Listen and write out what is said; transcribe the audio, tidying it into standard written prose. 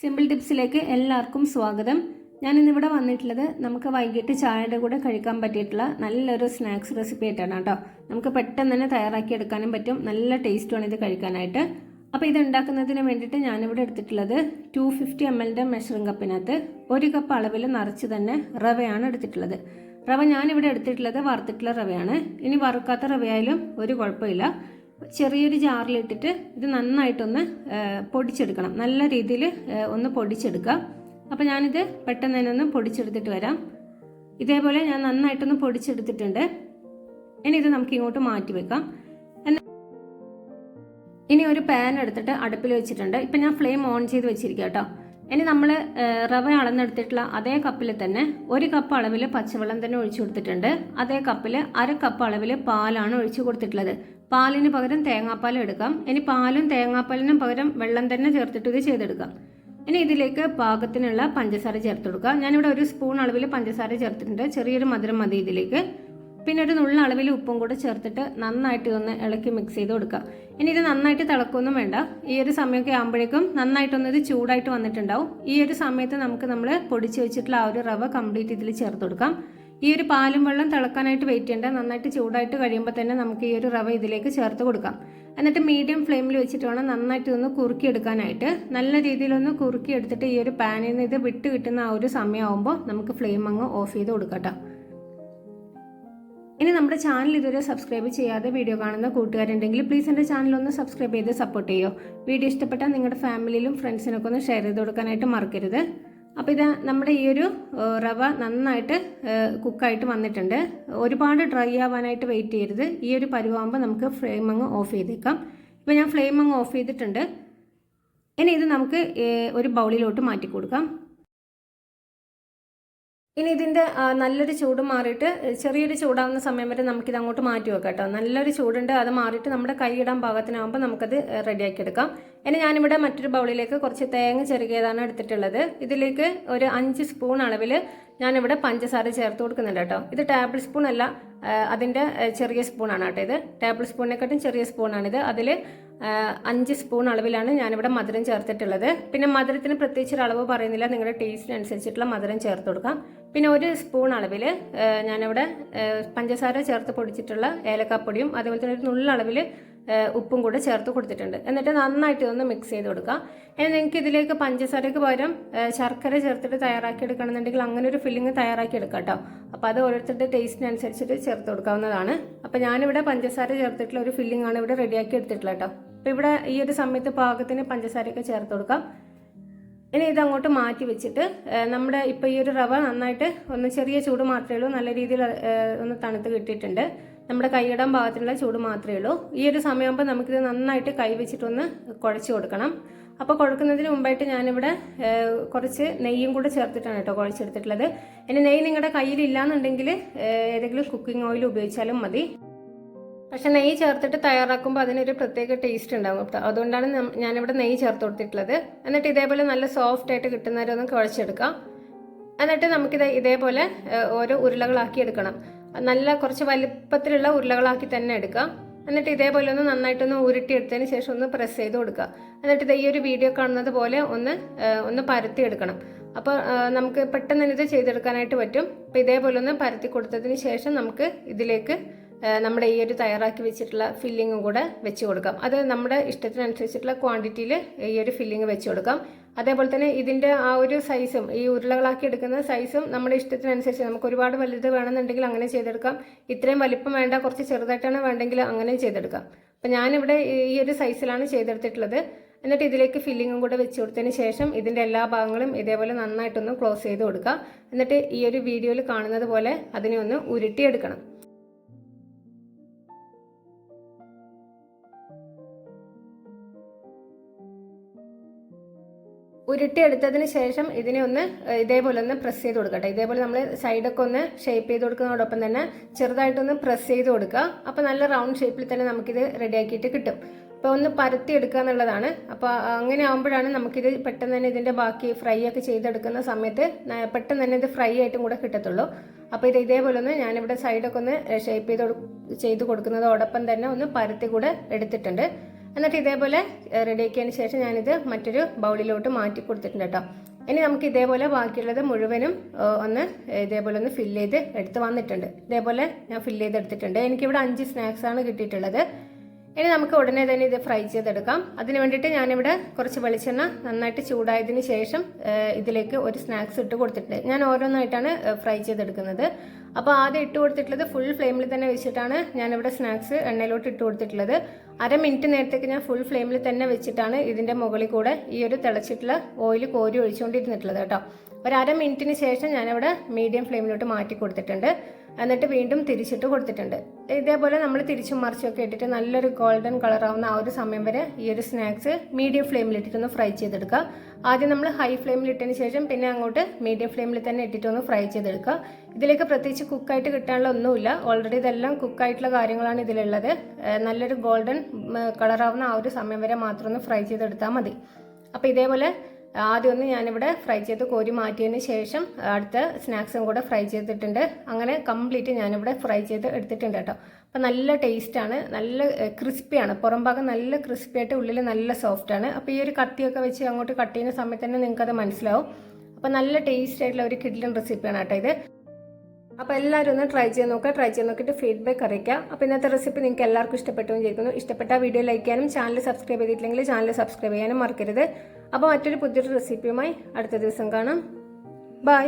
Simple ടിപ്സിലേക്ക് എല്ലാവർക്കും സ്വാഗതം. ഞാൻ ഇന്നിവിടെ വന്നിട്ടുള്ളത് നമുക്ക് വൈകിട്ട് ചായയുടെ കൂടെ കഴിക്കാൻ പറ്റിയിട്ടുള്ള നല്ലൊരു സ്നാക്സ് റെസിപ്പി ആയിട്ടാണ് കേട്ടോ. നമുക്ക് പെട്ടെന്ന് തന്നെ തയ്യാറാക്കി എടുക്കാനും പറ്റും. നല്ല ടേസ്റ്റുമാണ് ഇത് കഴിക്കാനായിട്ട്. അപ്പോൾ ഇത് ഉണ്ടാക്കുന്നതിന് വേണ്ടിയിട്ട് ഞാനിവിടെ എടുത്തിട്ടുള്ളത് 250 ml മെഷറിംഗ് കപ്പിനകത്ത് 1 കപ്പ് അളവിൽ നിറച്ച് തന്നെ റവയാണ് എടുത്തിട്ടുള്ളത്. റവ ഞാനിവിടെ എടുത്തിട്ടുള്ളത് വറുത്തിട്ടുള്ള റവയാണ്. ഇനി വറുക്കാത്ത റവയായാലും ഒരു കുഴപ്പമില്ല. ചെറിയൊരു ജാറിലിട്ടിട്ട് ഇത് നന്നായിട്ടൊന്ന് പൊടിച്ചെടുക്കണം. നല്ല രീതിയിൽ ഒന്ന് പൊടിച്ചെടുക്കാം. അപ്പോൾ ഞാനിത് പെട്ടെന്ന് തന്നെ ഒന്ന് പൊടിച്ചെടുത്തിട്ട് വരാം. ഇതേപോലെ ഞാൻ നന്നായിട്ടൊന്ന് പൊടിച്ചെടുത്തിട്ടുണ്ട്. ഇനി ഇത് നമുക്ക് ഇങ്ങോട്ട് മാറ്റി വെക്കാം. ഇനി ഒരു പാൻ എടുത്തിട്ട് അടുപ്പിൽ വെച്ചിട്ടുണ്ട്. ഇപ്പം ഞാൻ ഫ്ലെയിം ഓൺ ചെയ്ത് വെച്ചിരിക്കുക കേട്ടോ. ഇനി നമ്മൾ റവ അളന്നെടുത്തിട്ടുള്ള അതേ കപ്പിൽ തന്നെ 1 കപ്പ് അളവിൽ പച്ചവെള്ളം തന്നെ ഒഴിച്ചു കൊടുത്തിട്ടുണ്ട്. അതേ കപ്പിൽ 1/2 കപ്പ് അളവിൽ പാലാണ് ഒഴിച്ചു കൊടുത്തിട്ടുള്ളത്. പാലിന് പകരം തേങ്ങാപ്പാൽ എടുക്കാം. ഇനി പാലും തേങ്ങാപ്പാലിനും പകരം വെള്ളം തന്നെ ചേർത്തിട്ട് ഇത് ചെയ്തെടുക്കാം. ഇനി ഇതിലേക്ക് പാകത്തിനുള്ള പഞ്ചസാര ചേർത്ത് കൊടുക്കുക. ഞാനിവിടെ 1 സ്പൂൺ അളവിൽ പഞ്ചസാര ചേർത്തിട്ടുണ്ട്. ചെറിയൊരു മധുരം മതി ഇതിലേക്ക്. പിന്നെ ഒരു നുള്ള അളവിൽ ഉപ്പും കൂടെ ചേർത്തിട്ട് നന്നായിട്ട് ഇതൊന്ന് ഇളക്കി മിക്സ് ചെയ്ത് കൊടുക്കുക. ഇനി ഇത് നന്നായിട്ട് തിളക്കൊന്നും വേണ്ട. ഈ ഒരു സമയമൊക്കെ ആകുമ്പോഴേക്കും നന്നായിട്ടൊന്ന് ഇത് ചൂടായിട്ട് വന്നിട്ടുണ്ടാവും. ഈ ഒരു സമയത്ത് നമ്മൾ പൊടിച്ച് വെച്ചിട്ടുള്ള ആ ഒരു റവ കംപ്ലീറ്റ് ഇതിൽ ചേർത്ത് കൊടുക്കാം. ഈ ഒരു പാലും വെള്ളം തിളക്കാനായിട്ട് വെയിറ്റ് ചെയ്യേണ്ട. നന്നായിട്ട് ചൂടായിട്ട് കഴിയുമ്പോൾ തന്നെ നമുക്ക് ഈ ഒരു റവ ഇതിലേക്ക് ചേർത്ത് കൊടുക്കാം. എന്നിട്ട് മീഡിയം ഫ്ലെയിമിൽ വെച്ചിട്ട് വേണം നന്നായിട്ട് ഒന്ന് കുറുക്കിയെടുക്കാനായിട്ട്. നല്ല രീതിയിലൊന്ന് കുറുക്കിയെടുത്തിട്ട് ഈ ഒരു പാനിൽ നിന്ന് ഇത് വിട്ട് കിട്ടുന്ന ആ ഒരു സമയമാകുമ്പോൾ നമുക്ക് ഫ്ലെയിം അങ്ങ് ഓഫ് ചെയ്ത് കൊടുക്കാം. ഇനി നമ്മുടെ ചാനൽ ഇതുവരെ സബ്സ്ക്രൈബ് ചെയ്യാതെ വീഡിയോ കാണുന്ന കൂട്ടുകാരുണ്ടെങ്കിൽ പ്ലീസ് എൻ്റെ ചാനൽ ഒന്ന് സബ്സ്ക്രൈബ് ചെയ്ത് സപ്പോർട്ട് ചെയ്യുമോ. വീഡിയോ ഇഷ്ടപ്പെട്ടാൽ നിങ്ങളുടെ ഫാമിലിയിലും ഫ്രണ്ട്സിനൊക്കെ ഒന്ന് ഷെയർ ചെയ്ത് കൊടുക്കാനായിട്ട് മറക്കരുത്. അപ്പോൾ ഇത് നമ്മുടെ ഈ ഒരു റവ നന്നായിട്ട് കുക്കായിട്ട് വന്നിട്ടുണ്ട്. ഒരുപാട് ഡ്രൈ ആവാനായിട്ട് വെയിറ്റ് ചെയ്യരുത്. ഈ ഒരു പരുവാകുമ്പോൾ നമുക്ക് ഫ്ലെയിം അങ്ങ് ഓഫ് ചെയ്തേക്കാം. ഇപ്പോൾ ഞാൻ ഫ്ലെയിം അങ്ങ് ഓഫ് ചെയ്തിട്ടുണ്ട്. ഇനി ഇത് നമുക്ക് ഒരു ബൗളിലോട്ട് മാറ്റി കൊടുക്കാം. ഇനി ഇതിൻ്റെ നല്ലൊരു ചൂട് മാറിയിട്ട് ചെറിയൊരു ചൂടാവുന്ന സമയം വരെ നമുക്കിത് അങ്ങോട്ട് മാറ്റി വെക്കാം കേട്ടോ. നല്ലൊരു ചൂടുണ്ട്, അത് മാറിയിട്ട് നമ്മുടെ കൈയിടാൻ പാകത്തിനാകുമ്പോൾ നമുക്കത് റെഡിയാക്കി എടുക്കാം. ഇനി ഞാനിവിടെ മറ്റൊരു ബൗളിലേക്ക് കുറച്ച് തേങ്ങ ചെറുകിയതാണ് എടുത്തിട്ടുള്ളത്. ഇതിലേക്ക് ഒരു 5 സ്പൂൺ അളവിൽ ഞാനിവിടെ പഞ്ചസാര ചേർത്ത് കൊടുക്കുന്നുണ്ട് കേട്ടോ. ഇത് ടേബിൾ സ്പൂൺ അല്ല, അതിൻ്റെ ചെറിയ സ്പൂണാണ് കേട്ടോ. ഇത് ടേബിൾ സ്പൂണിനെക്കാട്ടും ചെറിയ സ്പൂണാണിത്. അതിൽ 5 സ്പൂൺ അളവിലാണ് ഞാനിവിടെ മധുരം ചേർത്തിട്ടുള്ളത്. പിന്നെ മധുരത്തിന് പ്രത്യേകിച്ച് ഒരു അളവ് പറയുന്നില്ല, നിങ്ങളുടെ ടേസ്റ്റിനനുസരിച്ചിട്ടുള്ള മധുരം ചേർത്ത് കൊടുക്കാം. പിന്നെ 1 സ്പൂൺ അളവിൽ ഞാനിവിടെ പഞ്ചസാര ചേർത്ത് പൊടിച്ചിട്ടുള്ള ഏലക്കാപ്പൊടിയും അതേപോലെ തന്നെ ഒരു നുള്ള അളവിൽ ഉപ്പും കൂടെ ചേർത്ത് കൊടുത്തിട്ടുണ്ട്. എന്നിട്ട് നന്നായിട്ട് ഒന്ന് മിക്സ് ചെയ്ത് കൊടുക്കാം. ഇനി നിങ്ങൾക്ക് ഇതിലേക്ക് പഞ്ചസാരയ്ക്ക് പകരം ശർക്കര ചേർത്തിട്ട് തയ്യാറാക്കി എടുക്കണമെന്നുണ്ടെങ്കിൽ അങ്ങനെ ഒരു ഫില്ലിങ് തയ്യാറാക്കി എടുക്കാം കേട്ടോ. അപ്പോൾ അത് ഓരോരുത്തരുടെ ടേസ്റ്റിനനുസരിച്ചിട്ട് ചേർത്ത് കൊടുക്കാവുന്നതാണ്. അപ്പോൾ ഞാനിവിടെ പഞ്ചസാര ചേർത്തിട്ടുള്ള ഒരു ഫില്ലിംഗ് ആണ് ഇവിടെ റെഡിയാക്കി എടുത്തിട്ടുള്ളത് കേട്ടോ. അപ്പോൾ ഇവിടെ ഈ ഒരു സമയത്ത് പാകത്തിന് പഞ്ചസാരയൊക്കെ ചേർത്ത് കൊടുക്കാം. ഇനി ഇതങ്ങോട്ട് മാറ്റി വെച്ചിട്ട് നമ്മുടെ ഇപ്പോൾ ഈ ഒരു റവ നന്നായിട്ട് ഒന്ന് ചെറിയ ചൂട് മാത്രമേ ഉള്ളൂ. നല്ല രീതിയിൽ ഒന്ന് തണുത്ത് കിട്ടിയിട്ടുണ്ട്. നമ്മുടെ കൈയിടാൻ പാകത്തിനുള്ള ചൂട് മാത്രമേ ഉള്ളൂ. ഈ ഒരു സമയമാകുമ്പോൾ നമുക്കിത് നന്നായിട്ട് കൈ വെച്ചിട്ടൊന്ന് കുഴച്ച് കൊടുക്കണം. അപ്പോൾ കുഴക്കുന്നതിന് മുമ്പായിട്ട് ഞാനിവിടെ കുറച്ച് നെയ്യും കൂടെ ചേർത്തിട്ടാണ് കേട്ടോ കുഴച്ചെടുത്തിട്ടുള്ളത്. ഇനി നെയ്യ് നിങ്ങളുടെ കയ്യിലില്ലാന്നുണ്ടെങ്കിൽ ഏതെങ്കിലും കുക്കിംഗ് ഓയിൽ ഉപയോഗിച്ചാലും മതി. പക്ഷെ നെയ്യ് ചേർത്തിട്ട് തയ്യാറാക്കുമ്പോൾ അതിനൊരു പ്രത്യേക ടേസ്റ്റ് ഉണ്ടാകും. അതുകൊണ്ടാണ് ഞാനിവിടെ നെയ്യ് ചേർത്ത് കൊടുത്തിട്ടുള്ളത്. എന്നിട്ട് ഇതേപോലെ നല്ല സോഫ്റ്റ് ആയിട്ട് കിട്ടുന്നവരെ ഒന്ന് കുഴച്ചെടുക്കാം. എന്നിട്ട് നമുക്കിത് ഇതേപോലെ ഓരോ ഉരുളകളാക്കി എടുക്കണം. നല്ല കുറച്ച് വലിപ്പത്തിലുള്ള ഉരുളകളാക്കി തന്നെ എടുക്കാം. എന്നിട്ട് ഇതേപോലെ ഒന്ന് നന്നായിട്ടൊന്ന് ഉരുട്ടിയെടുത്തതിന് ശേഷം ഒന്ന് പ്രസ് ചെയ്ത് കൊടുക്കുക. എന്നിട്ട് ഇത് ഈ ഒരു വീഡിയോ കാണുന്നത് പോലെ ഒന്ന് പരത്തി എടുക്കണം. അപ്പോൾ നമുക്ക് പെട്ടെന്ന് തന്നെ ഇത് ചെയ്തെടുക്കാനായിട്ട് പറ്റും. അപ്പോൾ ഇതേപോലെ ഒന്ന് പരത്തി കൊടുത്തതിന് ശേഷം നമുക്ക് ഇതിലേക്ക് നമ്മുടെ ഈ ഒരു തയ്യാറാക്കി വെച്ചിട്ടുള്ള ഫില്ലിങ്ങും കൂടെ വെച്ച് കൊടുക്കാം. അത് നമ്മുടെ ഇഷ്ടത്തിനനുസരിച്ചിട്ടുള്ള ക്വാണ്ടിറ്റിയിൽ ഈ ഒരു ഫില്ലിങ് വെച്ച് കൊടുക്കാം. അതേപോലെ തന്നെ ഇതിൻ്റെ ആ ഒരു സൈസും ഈ ഉരുളകളാക്കി എടുക്കുന്ന സൈസും നമ്മുടെ ഇഷ്ടത്തിനനുസരിച്ച് നമുക്ക് ഒരുപാട് വലുത് വേണമെന്നുണ്ടെങ്കിൽ അങ്ങനെ ചെയ്തെടുക്കാം. ഇത്രയും വലിപ്പം വേണ്ട, കുറച്ച് ചെറുതായിട്ടാണ് വേണ്ടെങ്കിൽ അങ്ങനെ ചെയ്തെടുക്കാം. അപ്പം ഞാനിവിടെ ഈ ഒരു സൈസിലാണ് ചെയ്തെടുത്തിട്ടുള്ളത്. എന്നിട്ട് ഇതിലേക്ക് ഫില്ലിങ്ങും കൂടെ വെച്ച് കൊടുത്തതിന് ശേഷം ഇതിൻ്റെ എല്ലാ ഭാഗങ്ങളും ഇതേപോലെ നന്നായിട്ടൊന്ന് ക്ലോസ് ചെയ്ത് കൊടുക്കുക. എന്നിട്ട് ഈ ഒരു വീഡിയോയിൽ കാണുന്നത് പോലെ അതിനെ ഒന്ന് ഉരുട്ടിയെടുക്കണം. ഉരുട്ടിയെടുത്തതിന് ശേഷം ഇതിനെ ഒന്ന് ഇതേപോലെ ഒന്ന് പ്രസ് ചെയ്ത് കൊടുക്കട്ടെ. ഇതേപോലെ നമ്മൾ സൈഡൊക്കെ ഒന്ന് ഷേപ്പ് ചെയ്ത് കൊടുക്കുന്നതോടൊപ്പം തന്നെ ചെറുതായിട്ടൊന്ന് പ്രസ് ചെയ്ത് കൊടുക്കുക. അപ്പോൾ നല്ല റൗണ്ട് ഷേപ്പിൽ തന്നെ നമുക്കിത് റെഡിയാക്കിയിട്ട് കിട്ടും. അപ്പോൾ ഒന്ന് പരത്തി എടുക്കുക എന്നുള്ളതാണ്. അപ്പോൾ അങ്ങനെ ആകുമ്പോഴാണ് നമുക്കിത് പെട്ടെന്ന് തന്നെ ഇതിൻ്റെ ബാക്കി ഫ്രൈ ഒക്കെ ചെയ്തെടുക്കുന്ന സമയത്ത് പെട്ടെന്ന് തന്നെ ഇത് ഫ്രൈ ആയിട്ടും കൂടെ കിട്ടത്തുള്ളൂ. അപ്പോൾ ഇത് ഇതേപോലെ ഒന്ന് ഞാനിവിടെ സൈഡൊക്കെ ഒന്ന് ഷേപ്പ് ചെയ്ത് കൊടുക്കുന്നതോടൊപ്പം തന്നെ ഒന്ന് പരത്തി കൂടെ എടുത്തിട്ടുണ്ട്. എന്നിട്ട് ഇതേപോലെ റെഡിയാക്കിയതിന് ശേഷം ഞാനിത് മറ്റൊരു ബൗളിലോട്ട് മാറ്റി കൊടുത്തിട്ടുണ്ട് കേട്ടോ. ഇനി നമുക്ക് ഇതേപോലെ ബാക്കിയുള്ളത് മുഴുവനും ഒന്ന് ഇതേപോലെ ഒന്ന് ഫില്ല് ചെയ്ത് എടുത്ത് വന്നിട്ടുണ്ട്. ഇതേപോലെ ഞാൻ ഫില്ല് ചെയ്ത് എടുത്തിട്ടുണ്ട്. എനിക്കിവിടെ 5 സ്നാക്സ് ആണ് കിട്ടിയിട്ടുള്ളത്. ഇനി നമുക്ക് ഉടനെ തന്നെ ഇത് ഫ്രൈ ചെയ്തെടുക്കാം. അതിന് വേണ്ടിയിട്ട് ഞാനിവിടെ കുറച്ച് വെളിച്ചെണ്ണ നന്നായിട്ട് ചൂടായതിന് ശേഷം ഇതിലേക്ക് ഒരു സ്നാക്സ് ഇട്ട് കൊടുത്തിട്ടുണ്ട്. ഞാൻ ഓരോന്നായിട്ടാണ് ഫ്രൈ ചെയ്തെടുക്കുന്നത്. അപ്പോൾ ആദ്യം ഇട്ട് കൊടുത്തിട്ടുള്ളത് ഫുൾ ഫ്ലെയിമിൽ തന്നെ വെച്ചിട്ടാണ് ഞാനിവിടെ സ്നാക്സ് എണ്ണയിലോട്ട് ഇട്ട് കൊടുത്തിട്ടുള്ളത്. 1/2 മിനിറ്റ് നേരത്തേക്ക് ഞാൻ ഫുൾ ഫ്ലെയിമിൽ തന്നെ വെച്ചിട്ടാണ് ഇതിൻ്റെ മുകളിൽ കൂടെ ഈ ഒരു തിളച്ചിട്ടുള്ള ഓയിൽ കോരി ഒഴിച്ചുകൊണ്ടിരുന്നിട്ടുള്ളത് കേട്ടോ. ഒരു 1/2 മിനിറ്റിന് ശേഷം ഞാനിവിടെ മീഡിയം ഫ്ലെയിമിലോട്ട് മാറ്റി കൊടുത്തിട്ടുണ്ട്. എന്നിട്ട് വീണ്ടും തിരിച്ചിട്ട് കൊടുത്തിട്ടുണ്ട്. ഇതേപോലെ നമ്മൾ തിരിച്ചും മറിച്ചൊക്കെ ഇട്ടിട്ട് നല്ലൊരു ഗോൾഡൻ കളറാവുന്ന ആ ഒരു സമയം വരെ ഈ ഒരു സ്നാക്സ് മീഡിയം ഫ്ലെയിമിലിട്ടിട്ടൊന്ന് ഫ്രൈ ചെയ്തെടുക്കുക. ആദ്യം നമ്മൾ ഹൈ ഫ്ലെയിമിലിട്ടതിന് ശേഷം പിന്നെ അങ്ങോട്ട് മീഡിയം ഫ്ലെയിമിൽ തന്നെ ഇട്ടിട്ടൊന്ന് ഫ്രൈ ചെയ്തെടുക്കുക. ഇതിലേക്ക് പ്രത്യേകിച്ച് കുക്കായിട്ട് കിട്ടാനുള്ള ഒന്നുമില്ല. ഓൾറെഡി ഇതെല്ലാം കുക്കായിട്ടുള്ള കാര്യങ്ങളാണ് ഇതിലുള്ളത്. നല്ലൊരു ഗോൾഡൻ കളറാവുന്ന ആ ഒരു സമയം വരെ മാത്രം ഒന്ന് ഫ്രൈ ചെയ്തെടുത്താൽ മതി. അപ്പോൾ ഇതേപോലെ ആദ്യം ഒന്ന് ഞാനിവിടെ ഫ്രൈ ചെയ്ത് കോരി മാറ്റിയതിന് ശേഷം അടുത്ത സ്നാക്സും കൂടെ ഫ്രൈ ചെയ്തിട്ടുണ്ട്. അങ്ങനെ കംപ്ലീറ്റ് ഞാനിവിടെ ഫ്രൈ ചെയ്ത് എടുത്തിട്ടുണ്ട് കേട്ടോ. അപ്പം നല്ല ടേസ്റ്റാണ്, നല്ല ക്രിസ്പിയാണ്. പുറം ഭാഗം നല്ല ക്രിസ്പി ആയിട്ട് ഉള്ളിൽ നല്ല സോഫ്റ്റാണ്. അപ്പോൾ ഈ ഒരു കത്തിയൊക്കെ വെച്ച് അങ്ങോട്ട് കട്ട് ചെയ്യുന്ന സമയത്ത് തന്നെ നിങ്ങൾക്കത് മനസ്സിലാവും. അപ്പോൾ നല്ല ടേസ്റ്റ് ആയിട്ടുള്ള ഒരു കിഡിലൻ റെസിപ്പിയാണ് കേട്ടോ ഇത്. അപ്പോൾ എല്ലാവരും ഒന്ന് ട്രൈ ചെയ്ത് നോക്കുക. ട്രൈ ചെയ്ത് നോക്കിയിട്ട് ഫീഡ്ബാക്ക് അറിയിക്കുക. അപ്പോൾ ഇന്നത്തെ റെസിപ്പി നിങ്ങൾക്ക് എല്ലാവർക്കും ഇഷ്ടപ്പെട്ടു എന്ന് വിചാരിക്കുന്നു. ഇഷ്ടപ്പെട്ട വീഡിയോ ലൈക്ക് ചെയ്യാനും ചാനൽ സബ്സ്ക്രൈബ് ചെയ്തിട്ടില്ലെങ്കിൽ ചാനൽ സബ്സ്ക്രൈബ് ചെയ്യാനും മറക്കരുത്. അപ്പോൾ മറ്റൊരു പുതിയൊരു റെസിപ്പിയുമായി അടുത്ത ദിവസം കാണാം. ബൈ.